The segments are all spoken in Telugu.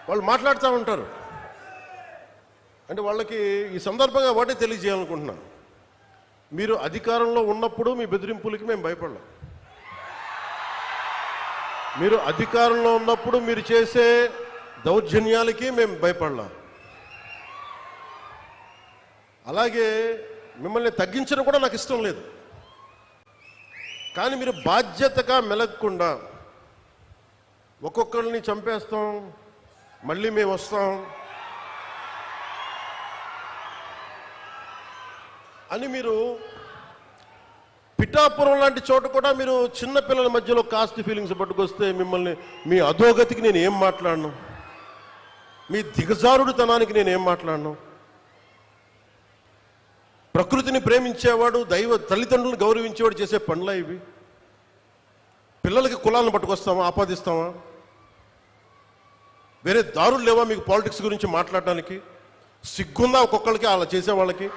వాళ్ళు మాట్లాడుతూ ఉంటారు. అంటే వాళ్ళకి ఈ సందర్భంగా ఒకటే తెలియజేయాలనుకుంటున్నా, మీరు అధికారంలో ఉన్నప్పుడు మీ బెదిరింపులకి మేము భయపడలేం. మీరు అధికారంలో ఉన్నప్పుడు మీరు చేసే దౌర్జన్యాలకి మేము భయపడలేం. అలాగే మిమ్మల్ని తగ్గించడం కూడా నాకు ఇష్టం లేదు. కానీ మీరు బాధ్యతగా మెలగకుండా ఒక్కొక్కరిని చంపేస్తాం, మళ్ళీ మేము వస్తాం అని మీరు పిఠాపురం లాంటి చోట కూడా మీరు చిన్నపిల్లల మధ్యలో కాస్ట్ ఫీలింగ్స్ పట్టుకొస్తే మిమ్మల్ని మీ అధోగతికి నేను ఏం మాట్లాడను, మీ దిగజారుడుతనానికి నేను ఏం మాట్లాడను. ప్రకృతిని ప్రేమించేవాడు, తల్లిదండ్రులను గౌరవించేవాడు చేసే పనులా ఇవి? పిల్లలకి కులాలను పట్టుకొస్తామా, ఆపాదిస్తామా? వేరే దారులు లేవా మీకు పాలిటిక్స్ గురించి మాట్లాడడానికి? సిగ్గుందా ఒక్కొక్కరికి అలా చేసేవాళ్ళకి?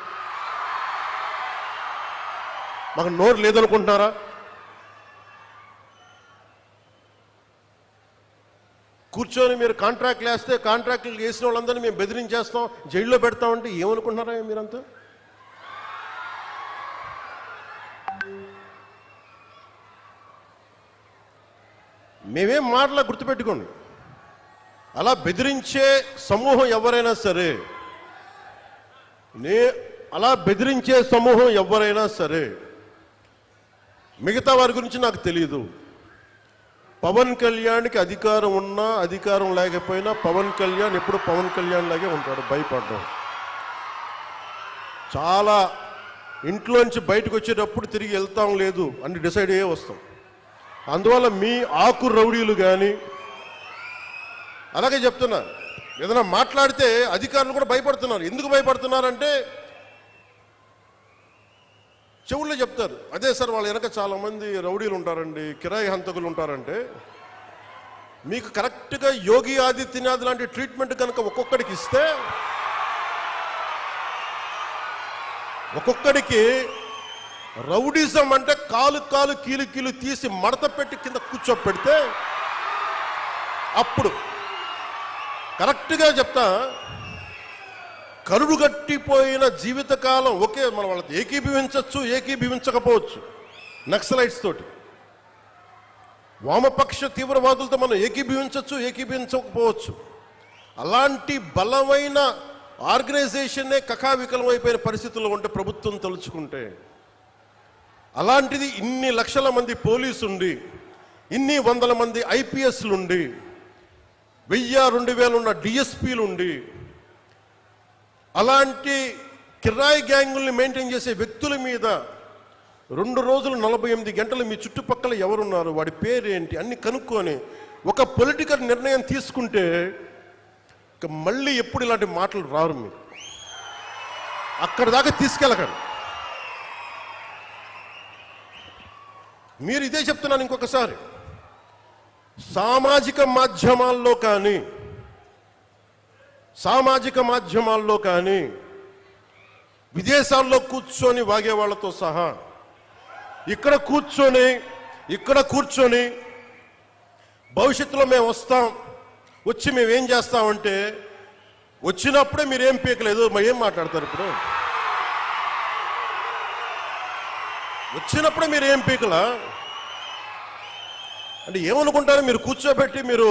మాకు నోరు లేదనుకుంటున్నారా? కూర్చొని మీరు కాంట్రాక్ట్లు వేస్తే కాంట్రాక్ట్లు వేసిన వాళ్ళందరినీ మేము బెదిరించేస్తాం, జైల్లో పెడతామంటే ఏమనుకుంటున్నారా మీరంతా? మేమేం మాటలా గుర్తుపెట్టుకోండి. అలా బెదిరించే సమూహం ఎవరైనా సరే, అలా బెదిరించే సమూహం ఎవరైనా సరే, మిగతా వారి గురించి నాకు తెలియదు. పవన్ కళ్యాణ్కి అధికారం ఉన్నా అధికారం లేకపోయినా పవన్ కళ్యాణ్ ఎప్పుడు పవన్ కళ్యాణ్ లాగే ఉంటాడు, భయపడ్డాం. చాలా ఇంట్లోంచి బయటకు వచ్చేటప్పుడు తిరిగి వెళ్తాం లేదు అని డిసైడ్ అయ్యే వస్తాం. అందువల్ల మీ ఆకు రౌడీలు కానీ, అలాగే చెప్తున్నా, ఏదైనా మాట్లాడితే అధికారులు కూడా భయపడుతున్నారు. ఎందుకు భయపడుతున్నారంటే చెవుల్లో చెప్తారు, అదే సార్ వాళ్ళ వెనక చాలామంది రౌడీలు ఉంటారండి, కిరాయి హంతకులు ఉంటారంటే, మీకు కరెక్ట్గా యోగి ఆదిత్యనాథ్ లాంటి ట్రీట్మెంట్ కనుక ఒక్కొక్కడికి ఇస్తే, ఒక్కొక్కడికి రౌడీజం అంటే కాలు కాలు కీలు కీలు తీసి మడత పెట్టి కింద కూర్చోపెడితే, అప్పుడు కరెక్ట్గా చెప్తా, కరుడు గట్టిపోయిన జీవితకాలం ఒకే మనం వాళ్ళకి ఏకీభవించవచ్చు, ఏకీభవించకపోవచ్చు. నక్సలైట్స్ తోటి, వామపక్ష తీవ్రవాదులతో మనం ఏకీభవించవచ్చు, ఏకీభవించకపోవచ్చు. అలాంటి బలమైన ఆర్గనైజేషన్నే కకావికలం అయిపోయిన పరిస్థితుల్లో ఉంటే ప్రభుత్వం తలుచుకుంటే, అలాంటిది ఇన్ని లక్షల మంది పోలీసుండి, ఇన్ని వందల మంది ఐపీఎస్లుండి, 1000-2000 ఉన్న డిఎస్పీలుండి, అలాంటి కిరాయి గ్యాంగుల్ని మెయింటైన్ చేసే వ్యక్తుల మీద 2 రోజులు 48 గంటలు మీ చుట్టుపక్కల ఎవరున్నారు, వాడి పేరేంటి అన్ని కనుక్కొని ఒక పొలిటికల్ నిర్ణయం తీసుకుంటే ఇక మళ్ళీ ఎప్పుడు ఇలాంటి మాటలు రారు. మీరు అక్కడ దాకా తీసుకెళ్ళకండి. మీరు ఇదే చెప్తున్నాను ఇంకొకసారి, సామాజిక మాధ్యమాల్లో కానీ విదేశాల్లో కూర్చొని వాగే వాళ్ళతో సహా ఇక్కడ కూర్చొని భవిష్యత్తులో మేము వస్తాం, వచ్చి మేము ఏం చేస్తామంటే, వచ్చినప్పుడే మీరేం పీకలేదు, మరి ఏం మాట్లాడతారు? ఇప్పుడు వచ్చినప్పుడే మీరు ఏం పీకలా అంటే ఏమనుకుంటారు? మీరు కూర్చోబెట్టి మీరు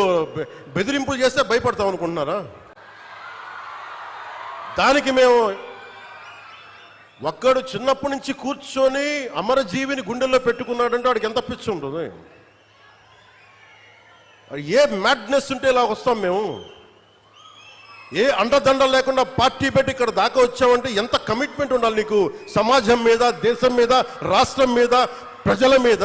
బెదిరింపులు చేస్తే భయపడతాం అనుకుంటున్నారా? దానికి మేము ఒక్కడు చిన్నప్పటి నుంచి కూర్చొని అమరజీవిని గుండెల్లో పెట్టుకున్నాడంటే వాడికి ఎంత పిచ్చి ఉంటుంది? ఏ మ్యాడ్నెస్ ఉంటే ఇలా వస్తాం మేము? ఏ అండదండ లేకుండా పార్టీ పెట్టి ఇక్కడ దాకా వచ్చామంటే ఎంత కమిట్మెంట్ ఉండాలి నీకు, సమాజం మీద, దేశం మీద, రాష్ట్రం మీద, ప్రజల మీద?